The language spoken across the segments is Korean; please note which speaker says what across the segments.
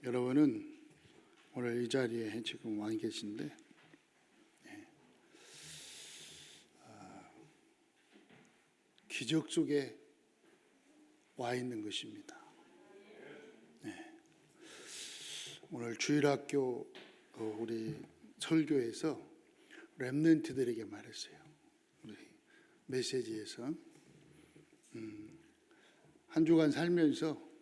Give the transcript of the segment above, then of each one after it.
Speaker 1: 여러분은 오늘 이 자리에 지금 와 계신데 기적 속에 와 있는 것입니다. 오늘 주일학교 우리 설교에서 렘넌트들에게 말했어요. 우리 메시지에서 한 주간 살면서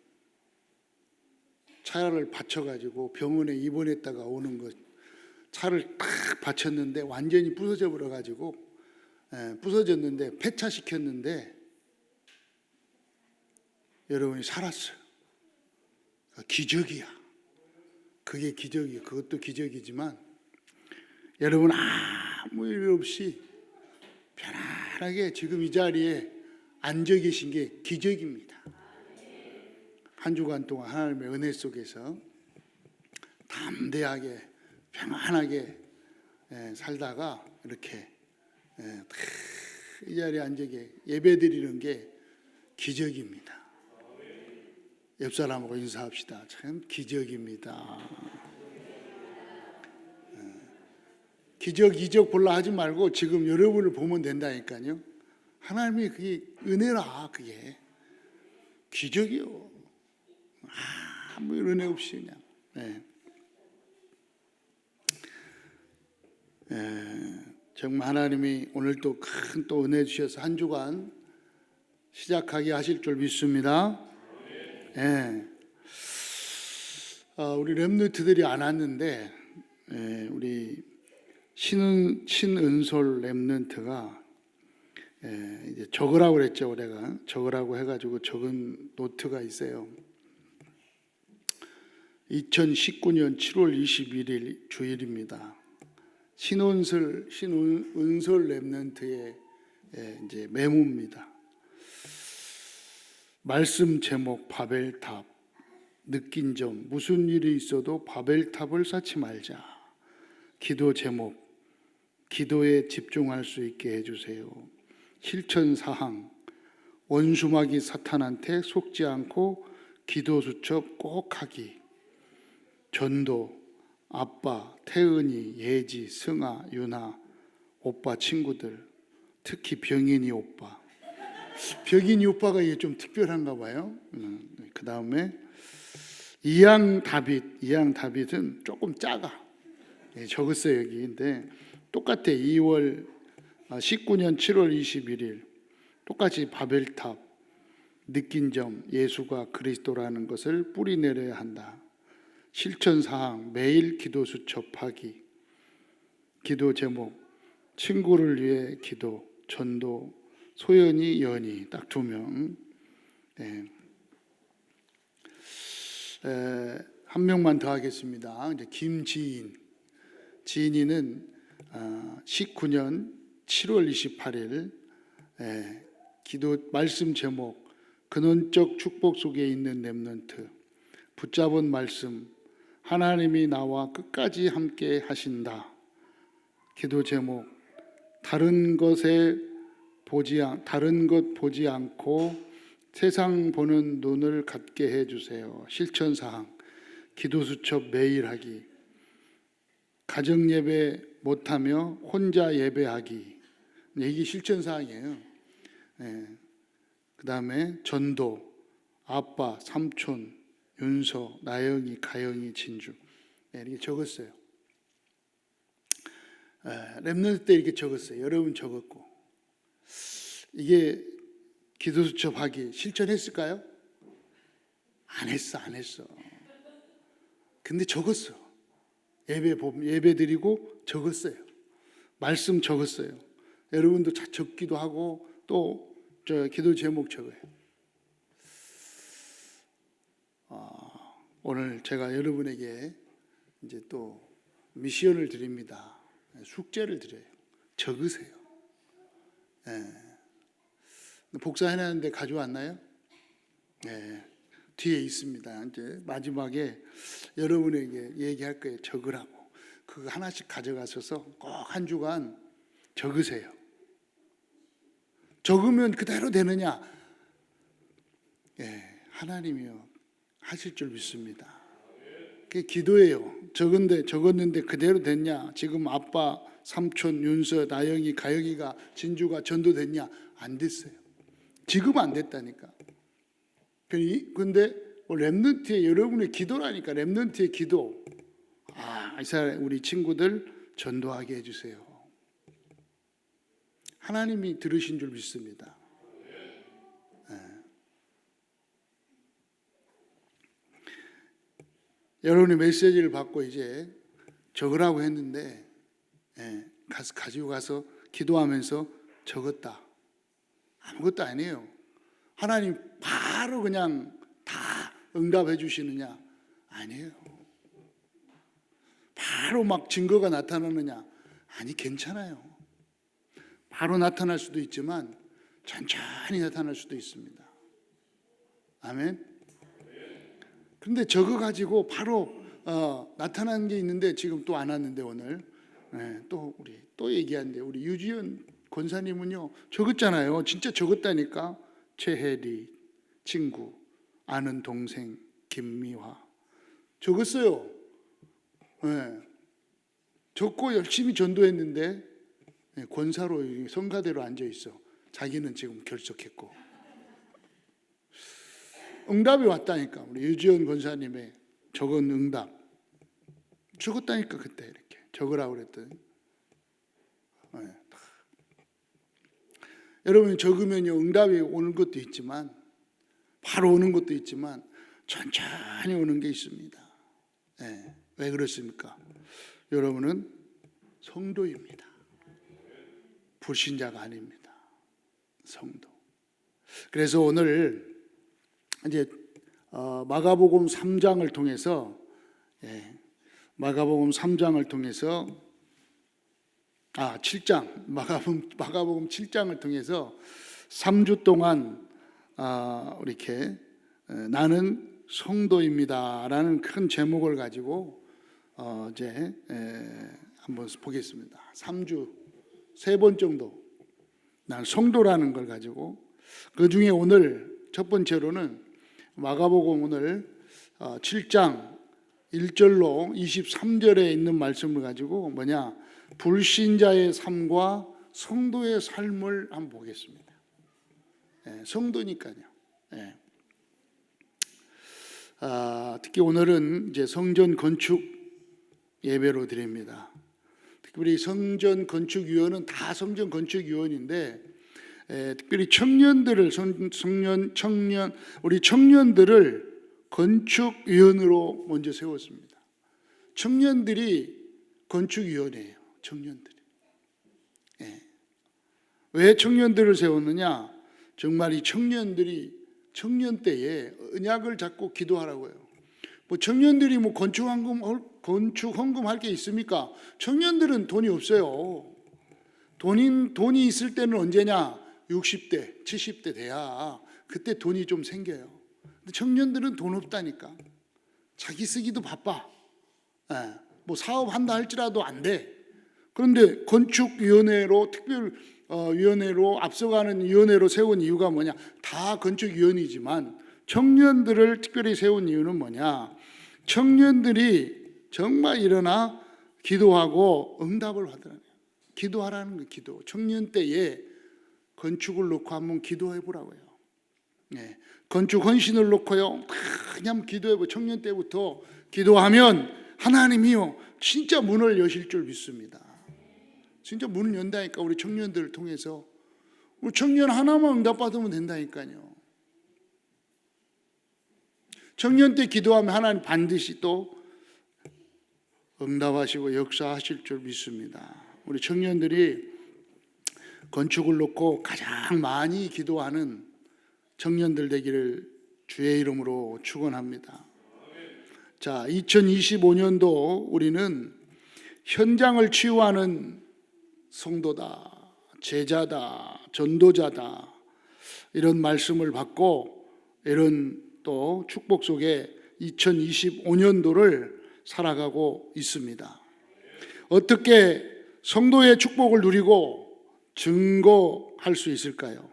Speaker 1: 차를 받쳐가지고 병원에 입원했다가 오는 것, 차를 딱 받쳤는데 완전히 부서져 버려가지고 부서졌는데 폐차시켰는데 여러분이 살았어요. 기적이야. 그게 기적이에요. 그것도 기적이지만 여러분 아무 일 없이 편안하게 지금 이 자리에 앉아 계신 게 기적입니다. 한 주간 동안 하나님의 은혜 속에서 담대하게 평안하게 살다가 이렇게 이 자리에 앉아 예배드리는 게 기적입니다. 옆 사람하고 인사합시다. 참 기적입니다. 기적 이적 볼라 하지 말고 지금 여러분을 보면 된다니까요. 하나님이 그게 은혜라. 그게 기적이요. 아무 은혜 없이 그냥 정말 하나님이 오늘 또 큰 또 은혜 주셔서 한 주간 시작하게 하실 줄 믿습니다. 우리 렘넌트들이 안 왔는데 우리 신은솔 렘넌트가 이제 적으라고 그랬죠. 내가 적으라고 해가지고 적은 노트가 있어요. 2019년 7월 21일 주일입니다. 신은솔 렘넌트의 이제 메모입니다. 말씀 제목 바벨탑. 느낀 점, 무슨 일이 있어도 바벨탑을 쌓지 말자. 기도 제목, 기도에 집중할 수 있게 해주세요. 실천 사항, 원수마귀 사탄한테 속지 않고 기도 수첩 꼭 하기. 전도, 아빠, 태은이, 예지, 승아, 유나, 오빠 친구들, 특히 병인이 오빠. 병인이 오빠가 이게 좀 특별한가 봐요. 그 다음에 이양 다빗은 조금 작아. 적었어요 여기인데 똑같아. 19년 7월 21일 똑같이 바벨탑. 느낀 점, 예수가 그리스도라는 것을 뿌리내려야 한다. 실천사항, 매일 기도 수첩하기. 기도 제목, 친구를 위해 기도. 전도, 소연이, 연이 딱 2명. 한 명만 더 하겠습니다. 이제 김지인. 지인이는 19년 7월 28일 기도 말씀 제목, 근원적 축복 속에 있는 렘넌트. 붙잡은 말씀, 하나님이 나와 끝까지 함께 하신다. 기도 제목, 다른 것 보지 않고 세상 보는 눈을 갖게 해주세요. 실천사항, 기도수첩 매일 하기. 가정예배 못하며 혼자 예배하기. 이게 실천사항이에요. 그 다음에 전도, 아빠, 삼촌, 윤서, 나영이, 가영이, 진주. 이렇게 적었어요. 렘넌트 때 이렇게 적었어요. 여러분 적었고. 이게 기도수첩 하기 실천했을까요? 안 했어. 근데 적었어. 예배 드리고 적었어요. 말씀 적었어요. 여러분도 적기도 하고 또 저 기도 제목 적어요. 오늘 제가 여러분에게 이제 또 미션을 드립니다. 숙제를 드려요. 적으세요. 복사해놨는데 가져왔나요? 뒤에 있습니다. 이제 마지막에 여러분에게 얘기할 거예요. 적으라고. 그거 하나씩 가져가셔서 꼭 한 주간 적으세요. 적으면 그대로 되느냐? 하나님이요 하실 줄 믿습니다. 그게 기도예요. 적었는데 그대로 됐냐? 지금 아빠, 삼촌, 윤서, 나영이, 가영이가, 진주가 전도됐냐? 안 됐어요. 지금 안 됐다니까. 근데 렘넌트의 여러분의 기도라니까. 렘넌트의 기도. 이스라엘 우리 친구들 전도하게 해주세요. 하나님이 들으신 줄 믿습니다. 여러분이 메시지를 받고 이제 적으라고 했는데 가지고 가서 기도하면서 적었다. 아무것도 아니에요. 하나님 바로 그냥 다 응답해 주시느냐? 아니에요. 바로 막 증거가 나타나느냐? 아니, 괜찮아요. 바로 나타날 수도 있지만 천천히 나타날 수도 있습니다. 아멘. 그런데 저거 가지고 바로 나타나는 게 있는데 지금 또 안 왔는데 오늘 또 얘기하는데 우리 유지연 권사님은요 적었잖아요. 진짜 적었다니까. 최혜리 친구, 아는 동생 김미화 적었어요. 적고 열심히 전도했는데 권사로 성가대로 앉아 있어. 자기는 지금 결석했고. 응답이 왔다니까. 우리 유지연 권사님의 적은 응답 적었다니까. 그때 이렇게 적으라고 그랬더니 여러분이 적으면요 응답이 오는 것도 있지만 바로 오는 것도 있지만 천천히 오는 게 있습니다. 왜 그렇습니까? 여러분은 성도입니다. 불신자가 아닙니다. 성도. 그래서 오늘 이제 마가복음 3장을 통해서 마가복음 3장을 통해서 7장 마가복음 7장을 통해서 3주 동안 이렇게 나는 성도입니다라는 큰 제목을 가지고 이제 한번 보겠습니다. 3주 3번 정도 난 성도라는 걸 가지고 그 중에 오늘 첫 번째로는 마가복음 오늘 7장 1절로 23절에 있는 말씀을 가지고 뭐냐 불신자의 삶과 성도의 삶을 한번 보겠습니다. 성도니까요. 특히 오늘은 이제 성전 건축 예배로 드립니다. 특별히 성전 건축위원은 다 성전 건축위원인데 특별히 우리 청년들을 건축위원으로 먼저 세웠습니다. 청년들이 건축위원회예요. 청년들이. 왜 청년들을 세웠느냐? 정말 이 청년들이 청년 때에 언약을 잡고 기도하라고요. 청년들이 건축 헌금 할 게 있습니까? 청년들은 돈이 없어요. 돈이 있을 때는 언제냐? 60대, 70대 돼야 그때 돈이 좀 생겨요. 근데 청년들은 돈 없다니까. 자기 쓰기도 바빠. 사업한다 할지라도 안 돼. 그런데 건축위원회로 특별위원회로 앞서가는 위원회로 세운 이유가 뭐냐? 다 건축위원이지만 청년들을 특별히 세운 이유는 뭐냐? 청년들이 정말 일어나 기도하고 응답을 받으라는 거예요. 기도하라는 거. 기도. 청년 때에 건축을 놓고 한번 기도해 보라고요. 건축 헌신을 놓고요 그냥 기도해 보. 청년 때부터 기도하면 하나님이요 진짜 문을 여실 줄 믿습니다. 진짜 문을 연다니까. 우리 청년들을 통해서 우리 청년 하나만 응답받으면 된다니까요. 청년 때 기도하면 하나님 반드시 또 응답하시고 역사하실 줄 믿습니다. 우리 청년들이 건축을 놓고 가장 많이 기도하는 청년들 되기를 주의 이름으로 축원합니다. 자, 2025년도 우리는 현장을 치유하는 성도다, 제자다, 전도자다 이런 말씀을 받고 이런 또 축복 속에 2025년도를 살아가고 있습니다. 어떻게 성도의 축복을 누리고 증거할 수 있을까요?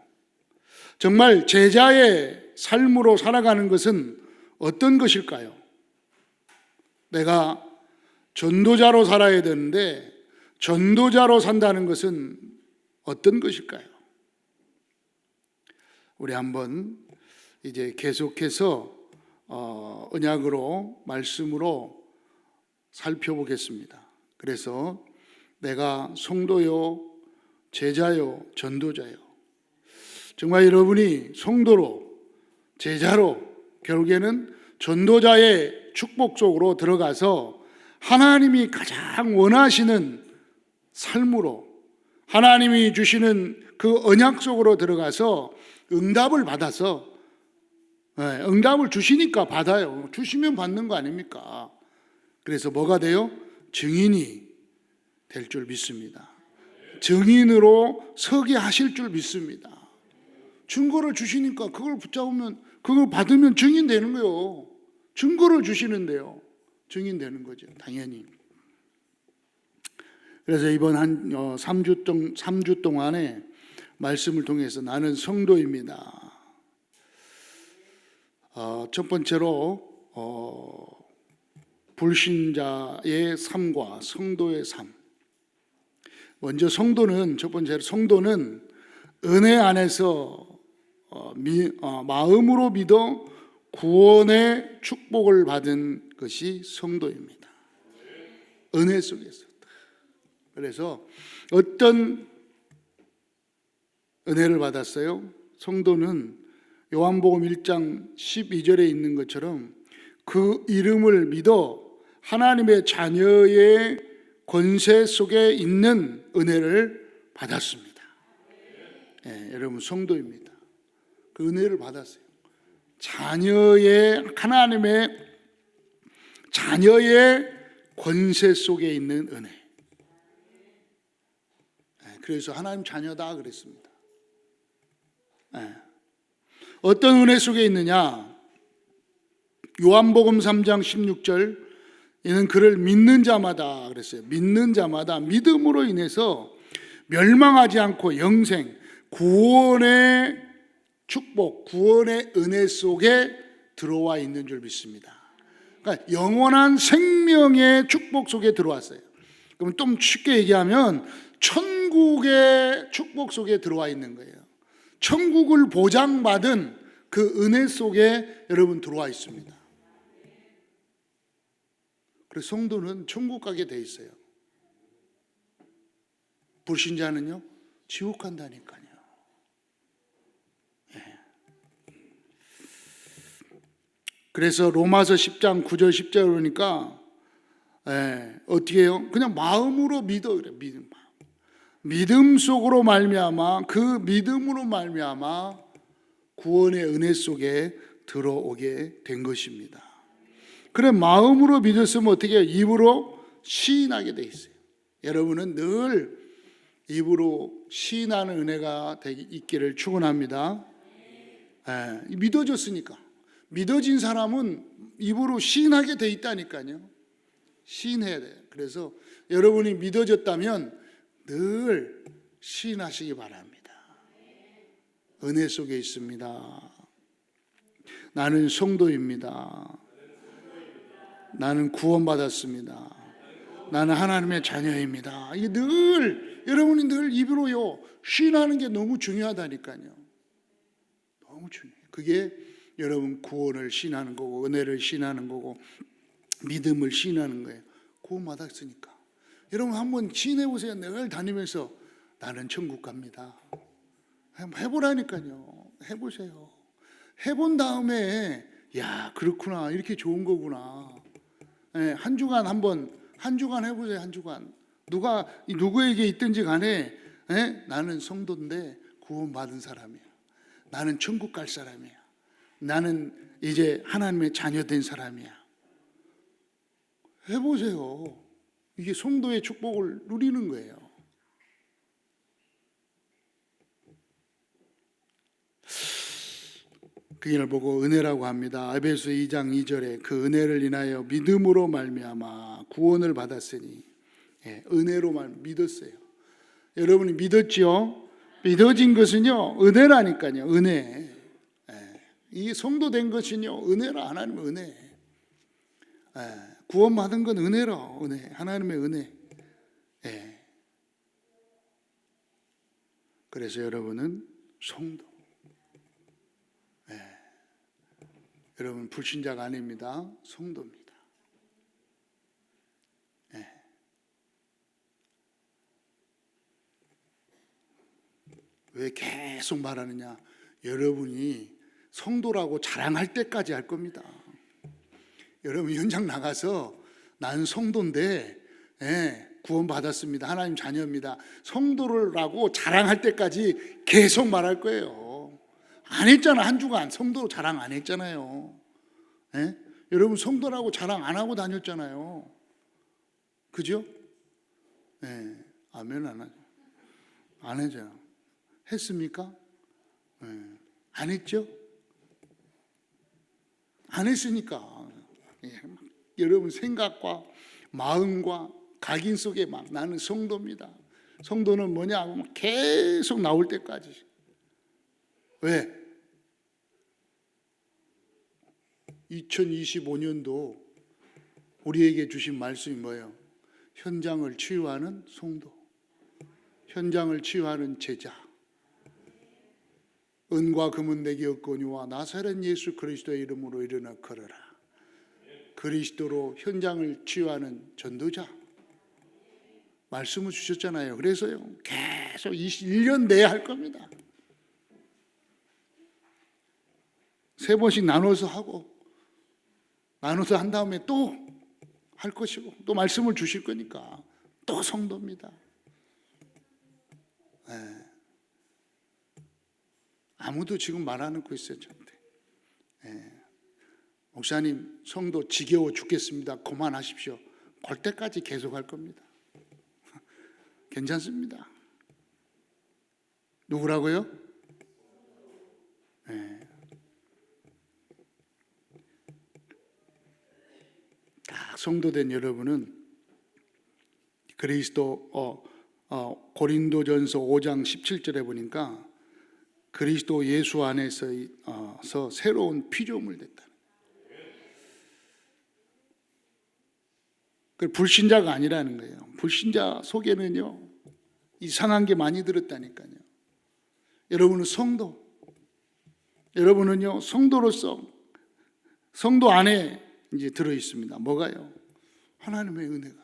Speaker 1: 정말 제자의 삶으로 살아가는 것은 어떤 것일까요? 내가 전도자로 살아야 되는데 전도자로 산다는 것은 어떤 것일까요? 우리 한번 이제 계속해서 언약으로 말씀으로 살펴보겠습니다. 그래서 내가 성도요, 제자요, 전도자요. 정말 여러분이 성도로, 제자로, 결국에는 전도자의 축복 속으로 들어가서 하나님이 가장 원하시는 삶으로, 하나님이 주시는 그 언약 속으로 들어가서 응답을 받아서, 응답을 주시니까 받아요. 주시면 받는 거 아닙니까? 그래서 뭐가 돼요? 증인이 될 줄 믿습니다. 증인으로 서게 하실 줄 믿습니다. 증거를 주시니까 그걸 붙잡으면, 그걸 받으면 증인 되는 거예요. 증거를 주시는데요, 증인 되는 거죠, 당연히. 그래서 이번 한 3주 동안에 말씀을 통해서 나는 성도입니다. 첫 번째로 불신자의 삶과 성도의 삶. 먼저 성도는, 첫 번째로 성도는 은혜 안에서 마음으로 믿어 구원의 축복을 받은 것이 성도입니다. 은혜 속에서. 그래서 어떤 은혜를 받았어요? 성도는 요한복음 1장 12절에 있는 것처럼 그 이름을 믿어 하나님의 자녀의 권세 속에 있는 은혜를 받았습니다. 여러분 성도입니다. 그 은혜를 받았어요. 하나님의 자녀의 권세 속에 있는 은혜. 그래서 하나님 자녀다 그랬습니다. 어떤 은혜 속에 있느냐? 요한복음 3장 16절, 이는 그를 믿는 자마다 그랬어요. 믿는 자마다 믿음으로 인해서 멸망하지 않고 영생, 구원의 축복, 구원의 은혜 속에 들어와 있는 줄 믿습니다. 그러니까 영원한 생명의 축복 속에 들어왔어요. 그럼 좀 쉽게 얘기하면 천국의 축복 속에 들어와 있는 거예요. 천국을 보장받은 그 은혜 속에 여러분 들어와 있습니다. 그래서 성도는 천국 가게 돼 있어요. 불신자는요, 지옥 간다니까요. 그래서 로마서 10장 9절 10절 보니까 어떻게 해요? 그냥 마음으로 믿어 그래. 믿음 속으로 말미암아, 그 믿음으로 말미암아 구원의 은혜 속에 들어오게 된 것입니다. 그래, 마음으로 믿었으면 어떻게 해요? 입으로 시인하게 돼 있어요. 여러분은 늘 입으로 시인하는 은혜가 있기를 축원합니다. 믿어졌으니까. 믿어진 사람은 입으로 시인하게 돼 있다니까요. 시인해야 돼요. 그래서 여러분이 믿어졌다면 늘 시인하시기 바랍니다. 은혜 속에 있습니다. 나는 성도입니다. 나는 구원받았습니다. 나는 하나님의 자녀입니다. 이게 늘 여러분이 늘 입으로요 시인하는 게 너무 중요하다니까요. 너무 중요해요. 그게 여러분 구원을 시인하는 거고, 은혜를 시인하는 거고, 믿음을 시인하는 거예요. 구원받았으니까. 여러분 한번 시인해 보세요. 늘 다니면서 나는 천국 갑니다. 해보라니까요. 해보세요. 해본 다음에 야, 그렇구나, 이렇게 좋은 거구나. 한 주간 해보세요. 한 주간 누구에게 있든지 간에 나는 성도인데 구원받은 사람이야. 나는 천국 갈 사람이야. 나는 이제 하나님의 자녀 된 사람이야. 해보세요. 이게 성도의 축복을 누리는 거예요. 그 일을 보고 은혜라고 합니다. 에베소 2장 2절에 그 은혜를 인하여 믿음으로 말미암아 구원을 받았으니, 은혜로 믿었어요. 여러분이 믿었지요? 믿어진 것은요 은혜라니까요. 은혜. 이 성도 된 것은요 은혜라. 하나님의 은혜. 구원받은 건 은혜로, 은혜, 하나님의 은혜. 예. 그래서 여러분은 성도. 예. 여러분 불신자가 아닙니다. 성도입니다. 예. 왜 계속 말하느냐? 여러분이 성도라고 자랑할 때까지 할 겁니다. 여러분 현장 나가서 난 성도인데 구원 받았습니다. 하나님 자녀입니다. 성도라고 자랑할 때까지 계속 말할 거예요. 안 했잖아. 한 주간 성도 자랑 안 했잖아요. 여러분 성도라고 자랑 안 하고 다녔잖아요. 그죠? 아멘. 안 하죠. 안 하죠. 했습니까? 안 했죠? 안 했으니까 여러분 생각과 마음과 각인 속에 막 나는 성도입니다. 성도는 뭐냐 하면 계속 나올 때까지. 왜? 2025년도 우리에게 주신 말씀이 뭐예요? 현장을 치유하는 성도, 현장을 치유하는 제자. 은과 금은 내게 없거니와 나사렛 예수 그리스도의 이름으로 일어나 걸어라. 그리스도로 현장을 치유하는 전도자. 말씀을 주셨잖아요. 그래서요 계속 1년 내에 할 겁니다. 3번씩 나눠서 하고, 나눠서 한 다음에 또 할 것이고, 또 말씀을 주실 거니까 또 성도입니다. 아무도 지금 말 안 하고 있어요, 저한테. 목사님, 성도 지겨워 죽겠습니다. 그만하십시오. 볼 때까지 계속 할 겁니다. 괜찮습니다. 누구라고요? 다 성도된 여러분은 그리스도 고린도전서 5장 17절에 보니까 그리스도 예수 안에서 새로운 피조물 됐다. 그 불신자가 아니라는 거예요. 불신자 속에는요 이상한 게 많이 들었다니까요. 여러분은 성도, 여러분은요 성도로서 성도 안에 이제 들어 있습니다. 뭐가요? 하나님의 은혜가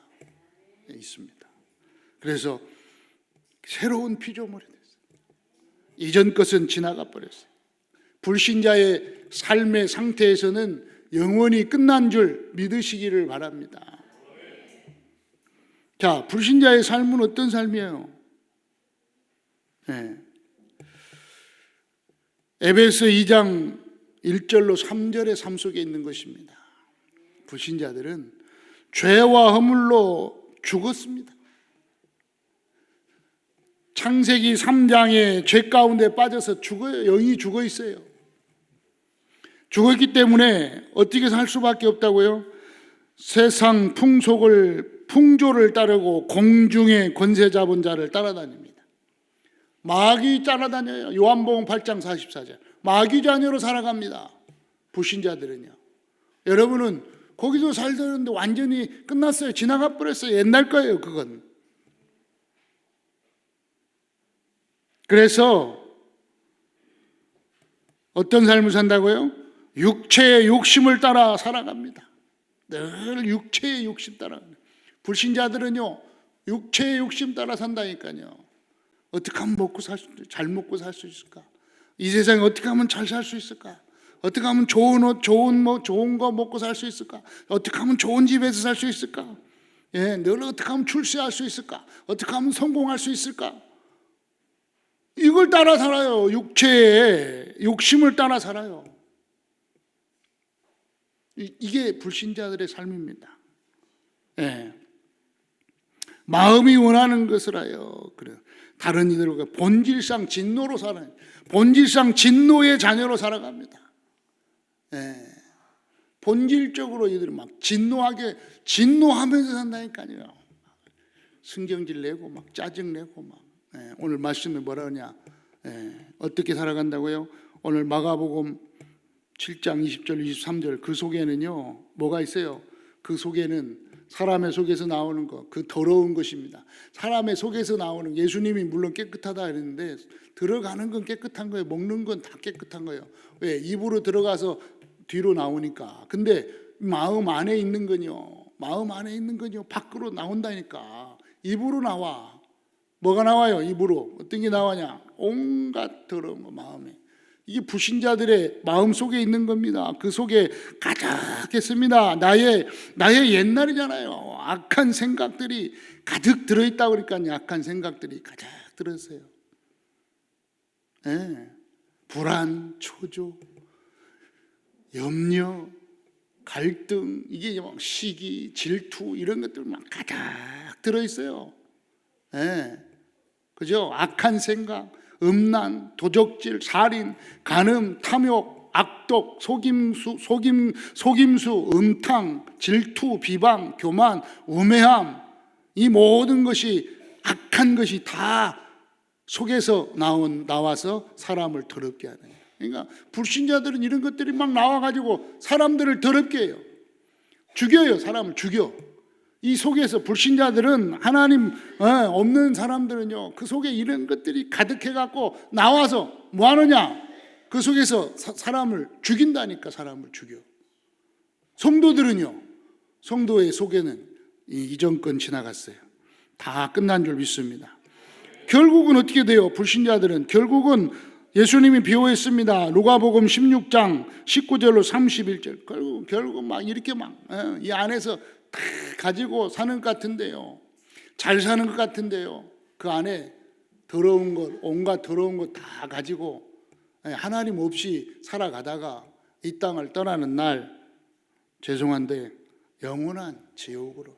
Speaker 1: 있습니다. 그래서 새로운 피조물이 됐어요. 이전 것은 지나가 버렸어요. 불신자의 삶의 상태에서는 영원히 끝난 줄 믿으시기를 바랍니다. 자, 불신자의 삶은 어떤 삶이에요? 에베소 2장 1절로 3절의 삶 속에 있는 것입니다. 불신자들은 죄와 허물로 죽었습니다. 창세기 3장에 죄 가운데 빠져서 죽어요. 영이 죽어 있어요. 죽었기 때문에 어떻게 살 수밖에 없다고요? 세상 풍조를 따르고 공중의 권세 잡은 자를 따라다닙니다. 마귀 따라다녀요. 요한복음 8장 44절. 마귀 자녀로 살아갑니다. 불신자들은요. 여러분은 거기서 살던 완전히 끝났어요. 지나가 버렸어요. 옛날 거예요, 그건. 그래서 어떤 삶을 산다고요? 육체의 욕심을 따라 살아갑니다. 늘 육체의 욕심 따라. 불신자들은요 육체의 욕심 따라 산다니까요. 어떻게 하면 잘 먹고 살 수 있을까? 이 세상에 어떻게 하면 잘 살 수 있을까? 어떻게 하면 좋은 옷, 좋은 거 먹고 살 수 있을까? 어떻게 하면 좋은 집에서 살 수 있을까? 늘 어떻게 하면 출세할 수 있을까? 어떻게 하면 성공할 수 있을까? 이걸 따라 살아요. 육체의 욕심을 따라 살아요. 이게 불신자들의 삶입니다. 마음이 원하는 것을 하여 그래요. 다른 이들과 본질상 진노로 살아요. 본질상 진노의 자녀로 살아갑니다. 본질적으로 이들이 막 진노하면서 산다니까요. 승경질 내고 막 짜증 내고 막. 오늘 말씀에 뭐라 하냐? 어떻게 살아간다고요? 오늘 마가복음 7장 20절 23절 그 속에는요 뭐가 있어요? 그 속에는 사람의 속에서 나오는 것, 그 더러운 것입니다. 사람의 속에서 나오는, 예수님이 물론 깨끗하다 했는데 들어가는 건 깨끗한 거예요. 먹는 건 다 깨끗한 거예요. 왜? 입으로 들어가서 뒤로 나오니까. 근데 마음 안에 있는 건요, 마음 안에 있는 건요 밖으로 나온다니까. 입으로 나와. 뭐가 나와요? 입으로. 어떤 게 나와냐? 온갖 더러운 거 마음에. 이게 불신자들의 마음 속에 있는 겁니다. 그 속에 가득했습니다. 나의 옛날이잖아요. 악한 생각들이 가득 들어있다 그러니까요. 악한 생각들이 가득 들었어요. 네. 불안, 초조, 염려, 갈등, 이게 막 시기, 질투 이런 것들 막 가득 들어있어요. 네. 그죠? 악한 생각, 음란, 도적질, 살인, 간음, 탐욕, 악독, 속임수, 음탕, 질투, 비방, 교만, 우매함, 이 모든 것이 악한 것이 다 속에서 나와서 사람을 더럽게 하는 거예요. 그러니까 불신자들은 이런 것들이 막 나와가지고 사람들을 더럽게 해요. 죽여요. 사람을 죽여. 이 속에서 불신자들은, 하나님 없는 사람들은요, 그 속에 이런 것들이 가득해갖고 나와서 뭐 하느냐? 그 속에서 사람을 죽인다니까. 사람을 죽여. 성도들은요, 성도의 속에는 이전 건 지나갔어요. 다 끝난 줄 믿습니다. 결국은 어떻게 돼요? 불신자들은 결국은 예수님이 비유했습니다. 누가복음 16장 19절로 31절. 결국 막 이렇게 막 이 안에서 다 가지고 사는 것 같은데요, 잘 사는 것 같은데요, 그 안에 더러운 것, 온갖 더러운 것 다 가지고 하나님 없이 살아가다가 이 땅을 떠나는 날, 죄송한데 영원한 지옥으로,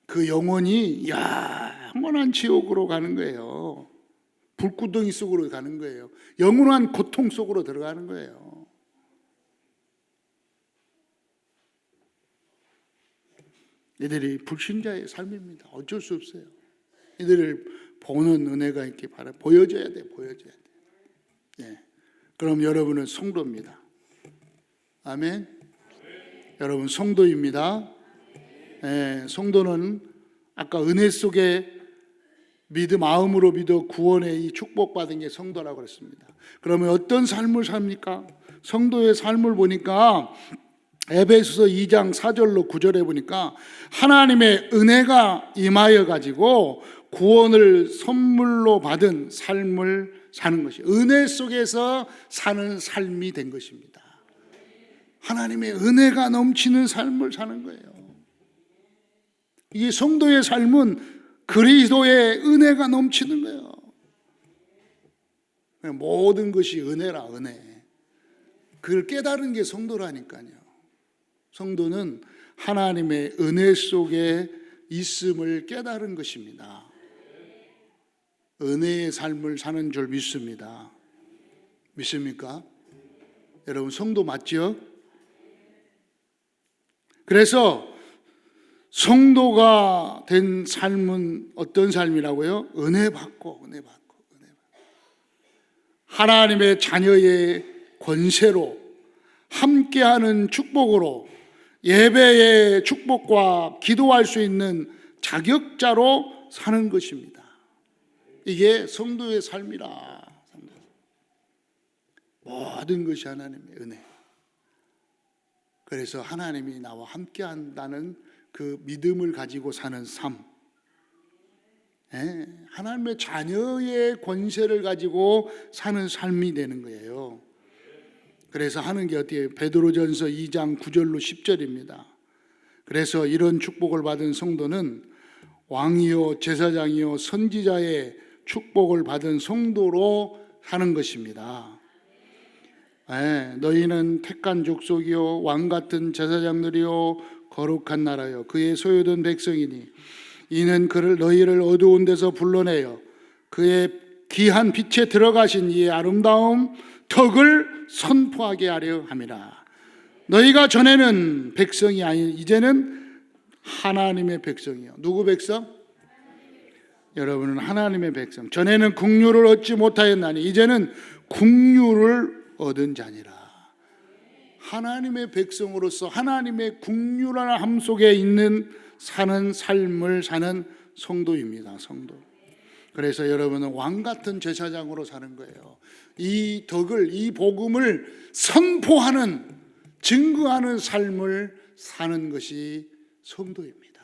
Speaker 1: 그 영혼이 영원한 지옥으로 가는 거예요. 불구덩이 속으로 가는 거예요. 영원한 고통 속으로 들어가는 거예요. 이들이 불신자의 삶입니다. 어쩔 수 없어요. 이들을 보는 은혜가 있기 바라. 보여줘야 돼. 예. 그럼 여러분은 성도입니다. 아멘. 여러분 성도입니다. 예. 성도는 아까 은혜 속에 마음으로 믿어 구원의 이 축복받은 게 성도라고 그랬습니다. 그러면 어떤 삶을 삽니까? 성도의 삶을 보니까 에베소서 2장 4절로 9절에 보니까 하나님의 은혜가 임하여 가지고 구원을 선물로 받은 삶을 사는 것이, 은혜 속에서 사는 삶이 된 것입니다. 하나님의 은혜가 넘치는 삶을 사는 거예요. 이 성도의 삶은 그리스도의 은혜가 넘치는 거예요. 모든 것이 은혜라, 은혜. 그걸 깨달은 게 성도라니까요. 성도는 하나님의 은혜 속에 있음을 깨달은 것입니다. 은혜의 삶을 사는 줄 믿습니다. 믿습니까? 여러분 성도 맞죠? 그래서 성도가 된 삶은 어떤 삶이라고요? 은혜 받고. 하나님의 자녀의 권세로, 함께하는 축복으로, 예배의 축복과 기도할 수 있는 자격자로 사는 것입니다. 이게 성도의 삶이라. 모든 것이 하나님의 은혜. 그래서 하나님이 나와 함께한다는 그 믿음을 가지고 사는 삶, 하나님의 자녀의 권세를 가지고 사는 삶이 되는 거예요. 그래서 하는 게 어때요? 베드로전서 2장 9절로 10절입니다. 그래서 이런 축복을 받은 성도는 왕이요 제사장이요 선지자의 축복을 받은 성도로 사는 것입니다. 너희는 택한 족속이요 왕 같은 제사장들이요 거룩한 나라요 그의 소유된 백성이니 이는 너희를 어두운 데서 불러내어 그의 귀한 빛에 들어가신 이의 아름다움 덕을 선포하게 하려 함이라. 너희가 전에는 백성이 아닌 이제는 하나님의 백성이요. 누구 백성? 여러분은 하나님의 백성. 전에는 긍휼을 얻지 못하였나니 이제는 긍휼을 얻은 자니라. 하나님의 백성으로서 하나님의 국률한 속에 사는 삶을 사는 성도입니다. 성도. 그래서 여러분은 왕 같은 제사장으로 사는 거예요. 이 덕을, 이 복음을 선포하는, 증거하는 삶을 사는 것이 성도입니다.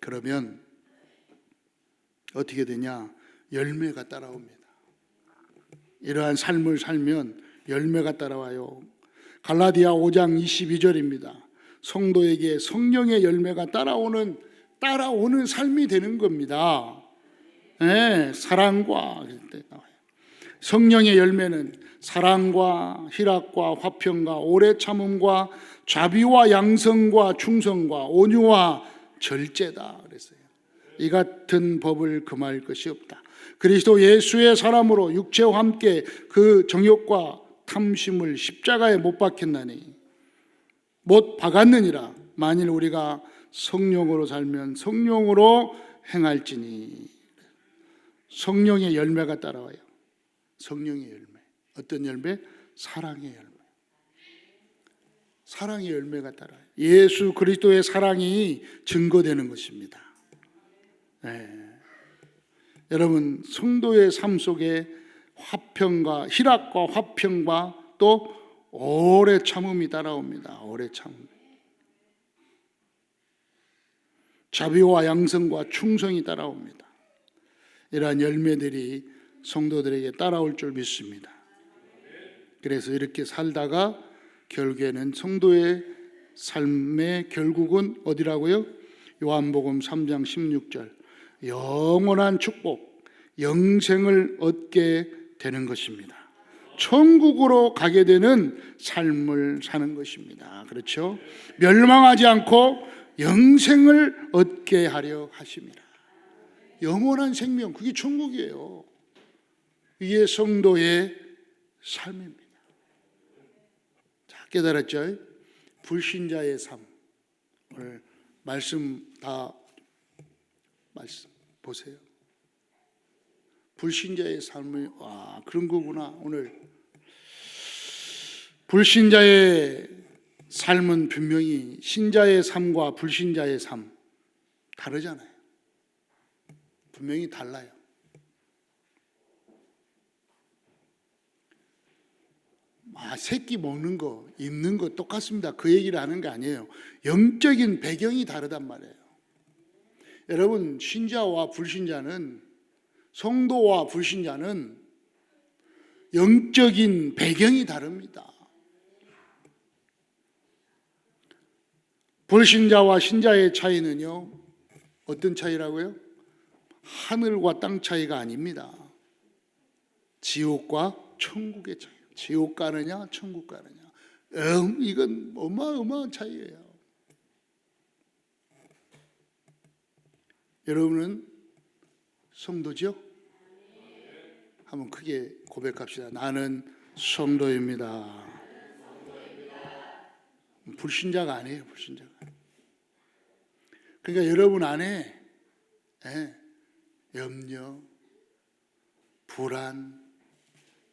Speaker 1: 그러면 어떻게 되냐? 열매가 따라옵니다. 이러한 삶을 살면 열매가 따라와요. 갈라디아 5장 22절입니다. 성도에게 성령의 열매가 따라오는 삶이 되는 겁니다. 네, 사랑과 성령의 열매는 사랑과 희락과 화평과 오래 참음과 자비와 양성과 충성과 온유와 절제다 그랬어요. 이 같은 법을 금할 것이 없다. 그리스도 예수의 사람으로 육체와 함께 그 정욕과 탐심을 십자가에 못 박혔나니 못 박았느니라. 만일 우리가 성령으로 살면 성령으로 행할지니. 성령의 열매가 따라와요. 성령의 열매. 어떤 열매? 사랑의 열매. 사랑의 열매가 따라와요. 예수 그리스도의 사랑이 증거되는 것입니다. 네. 여러분, 성도의 삶 속에 화평과 희락과 화평과 또 오래 참음이 따라옵니다. 오래 참음. 자비와 양성과 충성이 따라옵니다. 이러한 열매들이 성도들에게 따라올 줄 믿습니다. 그래서 이렇게 살다가 결국에는 성도의 삶의 결국은 어디라고요? 요한복음 3장 16절. 영원한 축복, 영생을 얻게 되는 것입니다. 천국으로 가게 되는 삶을 사는 것입니다. 그렇죠? 멸망하지 않고 영생을 얻게 하려 하십니다. 영원한 생명, 그게 천국이에요. 이게 성도의 삶입니다. 자, 깨달았죠? 불신자의 삶. 오늘 말씀 보세요. 불신자의 삶이 그런 거구나. 오늘 불신자의 삶은 분명히 신자의 삶과 불신자의 삶 다르잖아요. 분명히 달라요. 새끼 먹는 거, 입는 거 똑같습니다. 그 얘기를 하는 게 아니에요. 영적인 배경이 다르단 말이에요. 여러분, 신자와 불신자는, 성도와 불신자는 영적인 배경이 다릅니다. 불신자와 신자의 차이는요, 어떤 차이라고요? 하늘과 땅 차이가 아닙니다. 지옥과 천국의 차이. 지옥 가느냐, 천국 가느냐. 이건 어마어마한 차이예요. 여러분은 성도죠? 한번 크게 고백합시다. 나는 성도입니다. 불신자가 아니에요. 불신자가. 그러니까 여러분 안에 염려, 불안,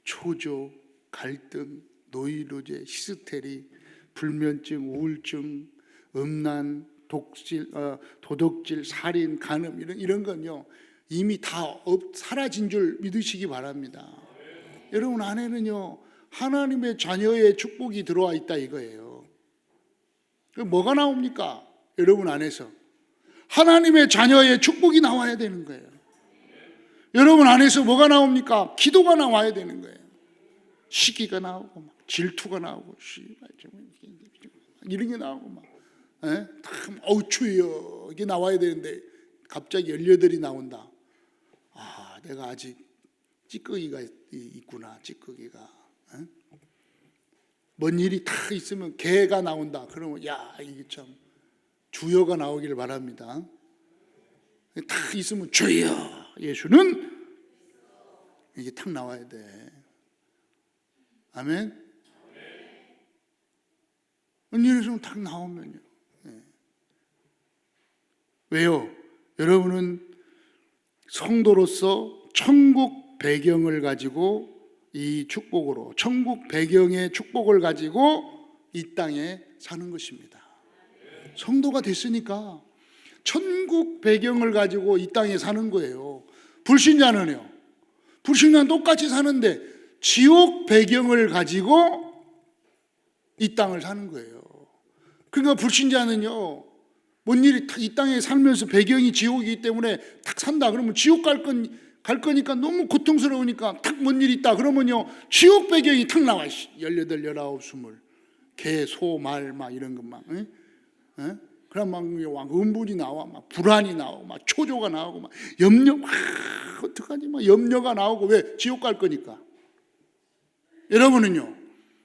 Speaker 1: 초조, 갈등, 노이로제, 히스테리, 불면증, 우울증, 음란, 도덕질, 살인, 간음 이런 건요 이미 다 사라진 줄 믿으시기 바랍니다. 여러분 안에는요 하나님의 자녀의 축복이 들어와 있다 이거예요. 그럼 뭐가 나옵니까? 여러분 안에서 하나님의 자녀의 축복이 나와야 되는 거예요. 여러분 안에서 뭐가 나옵니까? 기도가 나와야 되는 거예요. 시기가 나오고 막 질투가 나오고 이런 게 나오고 막 주여 이게 나와야 되는데 갑자기 연료들이 나온다. 내가 아직 찌꺼기가 있구나. 찌꺼기가 뭔 일이 다 있으면 개가 나온다. 그러면 이게 참 주여가 나오기를 바랍니다. 다 있으면 주여 예수는 이게 탁 나와야 돼. 아멘. 언니는 좀 탁 나오면요. 왜요? 여러분은 성도로서 천국 배경을 가지고 이 축복으로 천국 배경의 축복을 가지고 이 땅에 사는 것입니다. 성도가 됐으니까 천국 배경을 가지고 이 땅에 사는 거예요. 불신자는요, 불신자는 똑같이 사는데 지옥 배경을 가지고 이 땅을 사는 거예요. 그러니까 불신자는요, 뭔 일이 이 땅에 살면서 배경이 지옥이기 때문에 탁 산다 그러면 지옥 갈 거니까 너무 고통스러우니까 탁 뭔 일이 있다 그러면요, 지옥 배경이 탁 나와. 18, 19, 20 개, 소, 말 막 이런 것만. 그럼 막 음분이 나와, 막 불안이 나오고, 막 초조가 나오고, 막 염려, 어떡하지? 막 염려가 나오고. 왜? 지옥 갈 거니까. 여러분은요,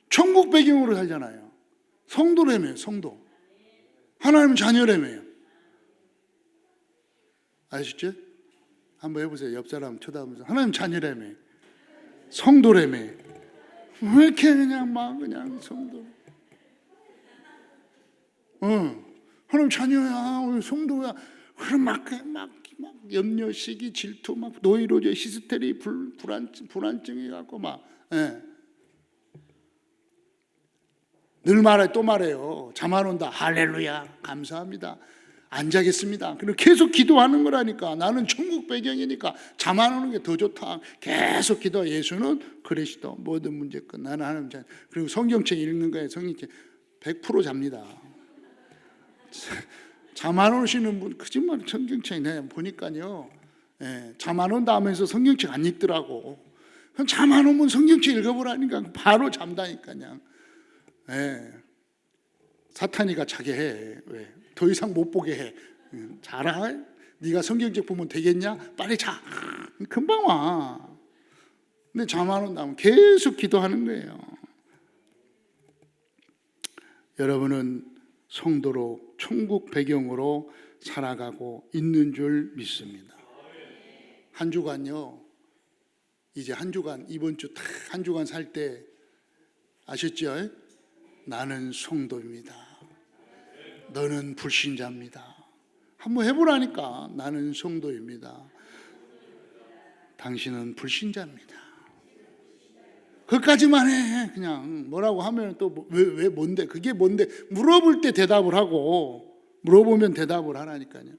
Speaker 1: 천국 배경으로 살잖아요. 성도라며요, 성도. 하나님 자녀라며요. 아시죠? 한번 해보세요. 옆 사람 쳐다보면서 하나님 자녀라며요. 성도라며요. 왜 이렇게 그냥 성도? 하나님 자녀야, 성도야. 그럼 막 염려, 시기, 질투, 막 노이로제, 히스테리, 불안증이 갖고 막. 늘 말해, 또 말해요. 잠 안 온다. 할렐루야, 감사합니다. 안 자겠습니다. 그리고 계속 기도하는 거라니까. 나는 천국 배경이니까 잠 안 오는 게 더 좋다. 계속 기도. 예수는 그리스도, 모든 문제 끝. 나는 하나님 자녀. 그리고 성경책 읽는 거에 성경책 100% 잡니다. 잠 안 오시는 분, 거짓말. 성경책 내가 보니까요, 잠 안 온다 하면서 성경책 안 읽더라고. 그럼 잠 안 오면 성경책 읽어보라니까. 바로 잠다니까요. 사탄이가 자게 해. 왜? 더 이상 못 보게 해. 자라. 네가 성경책 보면 되겠냐? 빨리 자. 금방 와. 근데 잠 안 온다면 계속 기도하는 거예요. 여러분은 성도로 천국 배경으로 살아가고 있는 줄 믿습니다. 한 주간요, 이제 한 주간, 이번 주 딱 한 주간 살 때 아셨죠? 나는 성도입니다. 너는 불신자입니다. 한번 해보라니까. 나는 성도입니다. 당신은 불신자입니다. 그것까지만 해. 그냥 뭐라고 하면 또 왜 뭔데? 그게 뭔데? 물어볼 때 대답을 하고, 물어보면 대답을 하라니까요.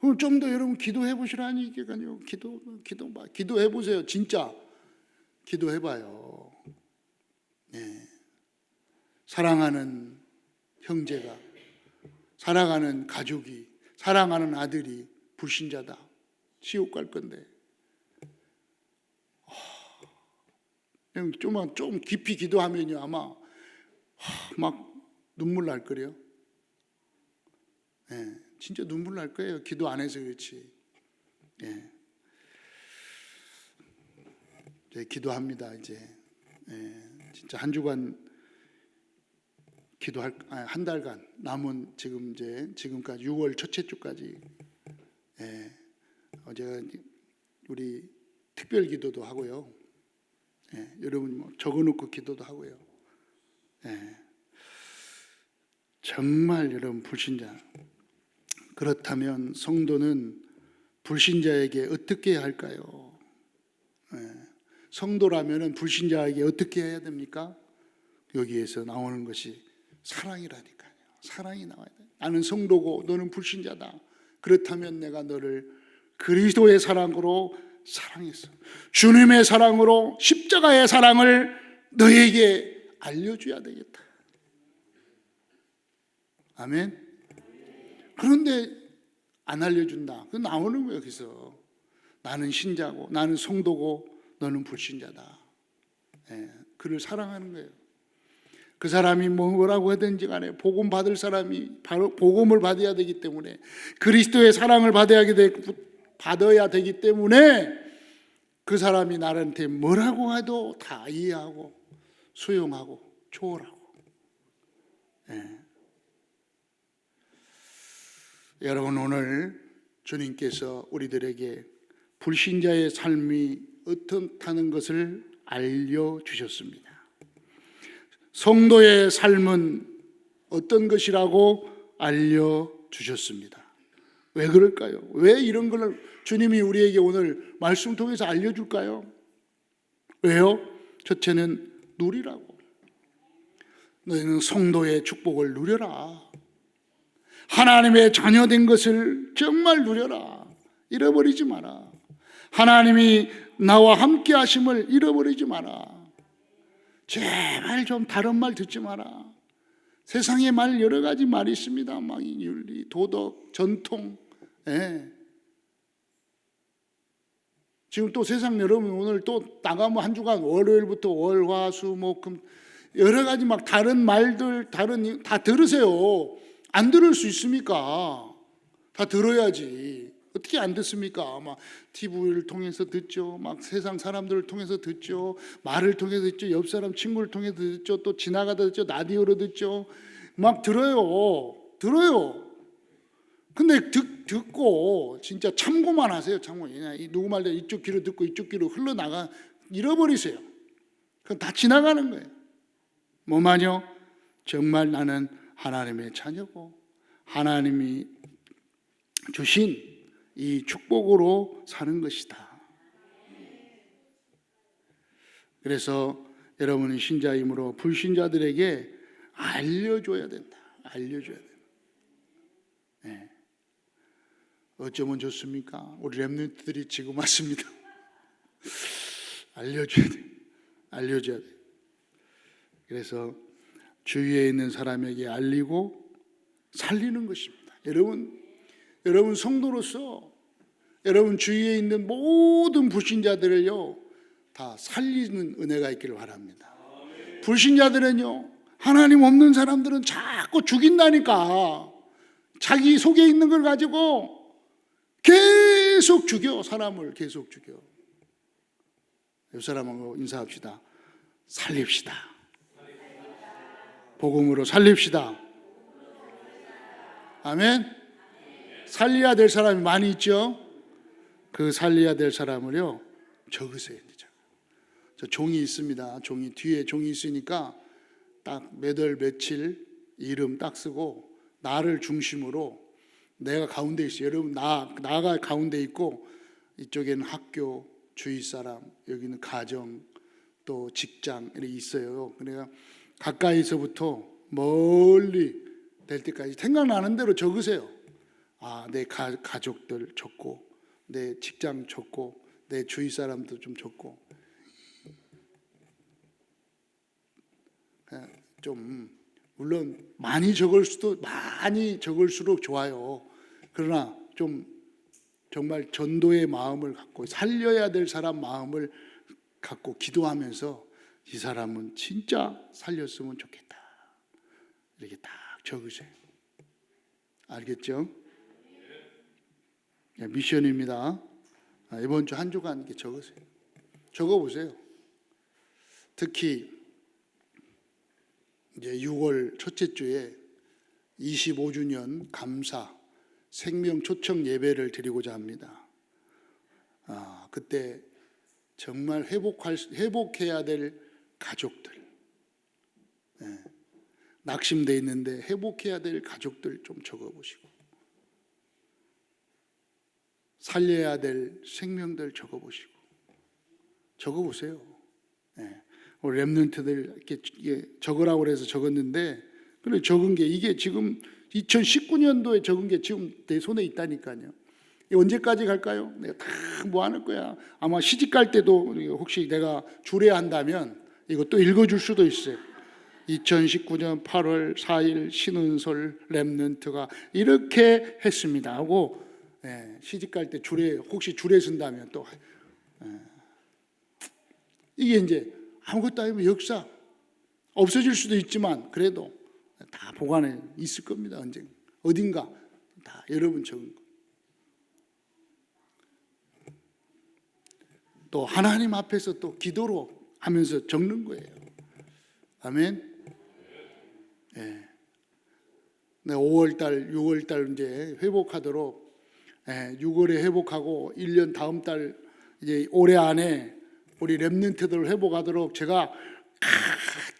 Speaker 1: 그럼 좀 더 여러분 기도해 보시라니까요. 기도해 보세요. 진짜 기도해 봐요. 사랑하는 형제가, 사랑하는 가족이, 사랑하는 아들이 불신자다. 지옥 갈 건데. 좀 깊이 기도하면요, 아마 막 눈물 날 거래요. 진짜 눈물 날 거예요. 기도 안 해서 그렇지. 이제 기도합니다. 이제 진짜 한 주간 기도할, 한 달간 남은 지금까지 6월 첫째 주까지 제가 우리 특별 기도도 하고요. 여러분 뭐 적어놓고 기도도 하고요. 정말 여러분 불신자, 그렇다면 성도는 불신자에게 어떻게 해야 할까요? 성도라면 불신자에게 어떻게 해야 됩니까? 여기에서 나오는 것이 사랑이라니까요. 사랑이 나와야 돼. 나는 성도고 너는 불신자다. 그렇다면 내가 너를 그리스도의 사랑으로 사랑했어. 주님의 사랑으로, 십자가의 사랑을 너에게 알려줘야 되겠다. 아멘. 그런데 안 알려준다. 그 나오는 거예요. 여기서 나는 신자고, 나는 성도고, 너는 불신자다. 그를 사랑하는 거예요. 그 사람이 뭐라고 하든지 간에 복음 받을 사람이 바로 복음을 받아야 되기 때문에, 그리스도의 사랑을 받아야 되기 때문에 그 사람이 나한테 뭐라고 해도 다 이해하고 수용하고 초월하고. 여러분, 오늘 주님께서 우리들에게 불신자의 삶이 어떻다는 것을 알려주셨습니다. 성도의 삶은 어떤 것이라고 알려주셨습니다. 왜 그럴까요? 왜 이런 걸 주님이 우리에게 오늘 말씀 통해서 알려줄까요? 왜요? 첫째는 누리라고. 너희는 성도의 축복을 누려라. 하나님의 자녀된 것을 정말 누려라. 잃어버리지 마라. 하나님이 나와 함께 하심을 잃어버리지 마라. 제발 좀 다른 말 듣지 마라. 세상에 말 여러 가지 말이 있습니다. 막 윤리, 도덕, 전통. 예. 지금 또 세상 여러분 오늘 또 나가면 한 주간 월요일부터 월, 화, 수, 목, 금 여러 가지 막 다른 말들 다 들으세요. 안 들을 수 있습니까? 다 들어야지. 어떻게 안 듣습니까? 막 TV를 통해서 듣죠. 막 세상 사람들을 통해서 듣죠. 말을 통해서 듣죠. 옆 사람 친구를 통해서 듣죠. 또 지나가다 듣죠. 라디오로 듣죠. 막 들어요. 근데 듣고 진짜 참고만 하세요. 참고. 누구 말대 이쪽 귀로 듣고 이쪽 귀로 흘러나가 잃어버리세요. 그건 다 지나가는 거예요. 뭐만요? 정말 나는 하나님의 자녀고 하나님이 주신 이 축복으로 사는 것이다. 그래서 여러분은 신자이므로 불신자들에게 알려줘야 된다. 알려줘야 된다. 네. 어쩌면 좋습니까? 우리 렘넌트들이 지금 왔습니다. 알려줘야 돼. 알려줘야 돼. 그래서 주위에 있는 사람에게 알리고 살리는 것입니다. 여러분 성도로서 여러분 주위에 있는 모든 불신자들을요 다 살리는 은혜가 있기를 바랍니다. 불신자들은요 하나님 없는 사람들은 자꾸 죽인다니까. 자기 속에 있는 걸 가지고 계속 죽여. 사람을 계속 죽여. 옆 사람하고 인사합시다. 살립시다. 복음으로 살립시다. 아멘. 살려야 될 사람이 많이 있죠. 그 살려야 될 사람을요 적으세요. 저 종이 있습니다. 종이 뒤에 종이 있으니까 딱 몇 월 며칠 이름 딱 쓰고 나를 중심으로 내가 가운데 있어요. 여러분 나가 가운데 있고 이쪽에는 학교, 주위 사람, 여기는 가정, 또 직장 이렇게 있어요. 그러니까 가까이서부터 멀리 될 때까지 생각나는 대로 적으세요. 내 가족들 적고 내 직장 적고 내 주위 사람도 좀 적고 좀 물론 많이 적을수록 좋아요. 그러나 좀 정말 전도의 마음을 갖고 살려야 될 사람 마음을 갖고 기도하면서 이 사람은 진짜 살렸으면 좋겠다. 이렇게 딱 적으세요. 알겠죠? 미션입니다. 이번 주 한 주간 이렇게 적으세요. 적어보세요. 특히 이제 6월 첫째 주에 25주년 감사 생명 초청 예배를 드리고자 합니다. 그때 정말 회복해야 될 가족들, 낙심돼 있는데 회복해야 될 가족들 좀 적어보시고 살려야 될 생명들 적어보세요. 우리 렘넌트들 이렇게 적으라고 그래서 적었는데 그래 적은 게 이게 지금 2019년도에 적은 게 지금 내 손에 있다니까요. 언제까지 갈까요? 내가 다 모아놓을 거야. 아마 시집 갈 때도 혹시 내가 주례한다면 이거 또 읽어줄 수도 있어요. 2019년 8월 4일 신은솔 렘넌트가 이렇게 했습니다 하고 시집 갈 때 혹시 주례 쓴다면 또 이게 이제 아무것도 아니면 역사 없어질 수도 있지만 그래도 다 보관해 있을 겁니다. 어딘가 다 여러분 적은 거. 또 하나님 앞에서 또 기도로 하면서 적는 거예요. 아멘. 네, 5월달, 6월달 이제 회복하도록 6월에 회복하고 1년 다음 달 이제 올해 안에 우리 렘넌트들 회복하도록 제가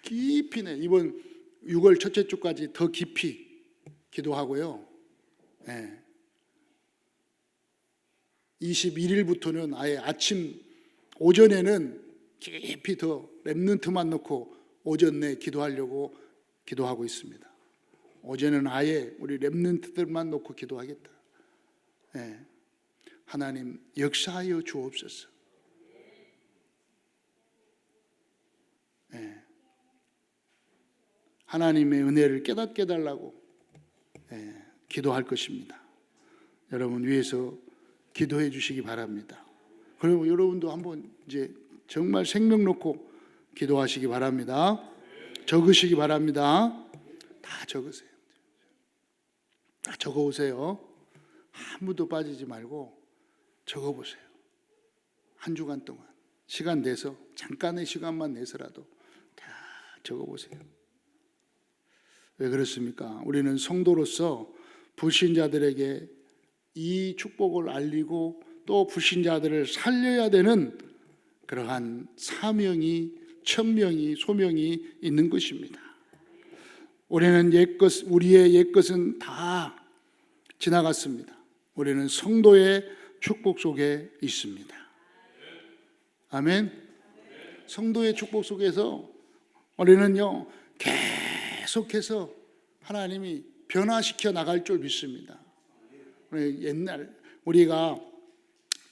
Speaker 1: 깊이 이번 6월 첫째 주까지 더 깊이 기도하고요. 21일부터는 아예 아침 오전에는 깊이 더 렘넌트만 넣고 오전 내 기도하려고 기도하고 있습니다. 오전에는 아예 우리 렘넌트들만 놓고 기도하겠다. 네. 하나님 역사하여 주옵소서. 네. 하나님의 은혜를 깨닫게 해달라고 기도할 것입니다. 여러분 위해서 기도해 주시기 바랍니다. 그리고 여러분도 한번 이제 정말 생명 놓고 기도하시기 바랍니다. 적으시기 바랍니다. 다 적으세요. 다 적어오세요. 아무도 빠지지 말고 적어보세요. 한 주간 동안 시간 내서 잠깐의 시간만 내서라도 다 적어보세요. 왜 그렇습니까? 우리는 성도로서 불신자들에게 이 축복을 알리고 또 불신자들을 살려야 되는 그러한 사명이, 천명이, 소명이 있는 것입니다. 우리는 우리의 옛것은 다 지나갔습니다. 우리는 성도의 축복 속에 있습니다. 아멘. 성도의 축복 속에서 우리는요 계속해서 하나님이 변화시켜 나갈 줄 믿습니다. 옛날 우리가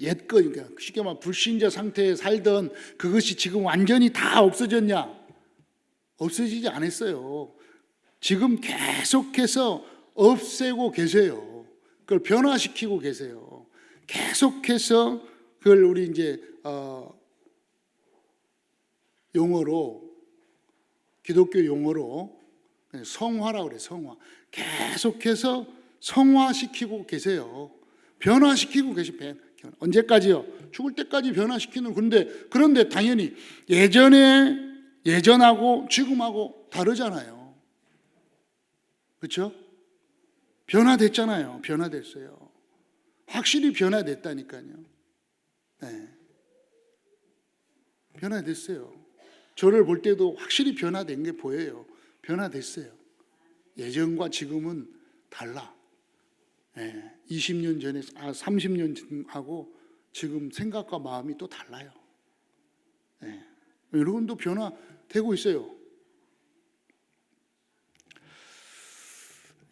Speaker 1: 옛것, 그러니까 쉽게 말하면 불신자 상태에 살던 그것이 지금 완전히 다 없어졌냐? 없어지지 않았어요. 지금 계속해서 없애고 계세요. 그걸 변화시키고 계세요. 계속해서 그걸 우리 이제 용어로, 기독교 용어로 성화라고 그래요. 성화. 계속해서 성화시키고 계세요. 변화시키고 계시죠. 언제까지요? 죽을 때까지 변화시키는. 그런데 당연히 예전하고 지금하고 다르잖아요. 그렇죠? 변화됐잖아요. 변화됐어요. 확실히 변화됐다니까요. 네. 변화됐어요. 저를 볼 때도 확실히 변화된 게 보여요. 변화됐어요. 예전과 지금은 달라. 20년 전에 30년 전하고 지금 생각과 마음이 또 달라요. 여러분도 변화되고 있어요.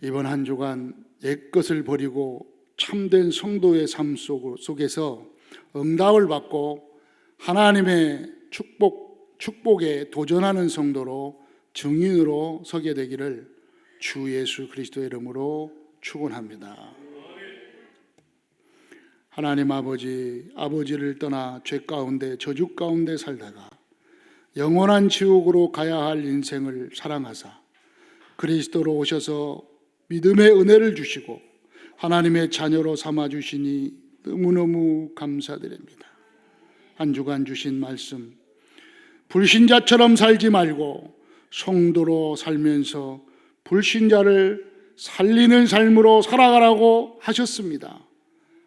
Speaker 1: 이번 한 주간 옛것을 버리고 참된 성도의 삶 속에서 응답을 받고 하나님의 축복에 도전하는 성도로 증인으로 서게 되기를 주 예수 그리스도의 이름으로 축원합니다. 하나님 아버지를 떠나 죄 가운데 저주 가운데 살다가 영원한 지옥으로 가야 할 인생을 사랑하사 그리스도로 오셔서 믿음의 은혜를 주시고 하나님의 자녀로 삼아 주시니 너무너무 감사드립니다. 한 주간 주신 말씀, 불신자처럼 살지 말고 성도로 살면서 불신자를 살리는 삶으로 살아가라고 하셨습니다.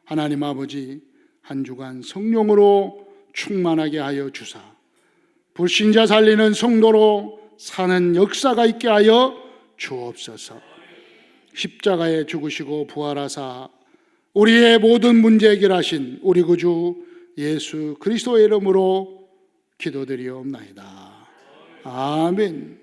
Speaker 1: 하나님 아버지, 한 주간 성령으로 충만하게 하여 주사 불신자 살리는 성도로 사는 역사가 있게 하여 주옵소서. 십자가에 죽으시고 부활하사 우리의 모든 문제 해결하신 우리 구주 예수 그리스도의 이름으로 기도드리옵나이다. 아멘.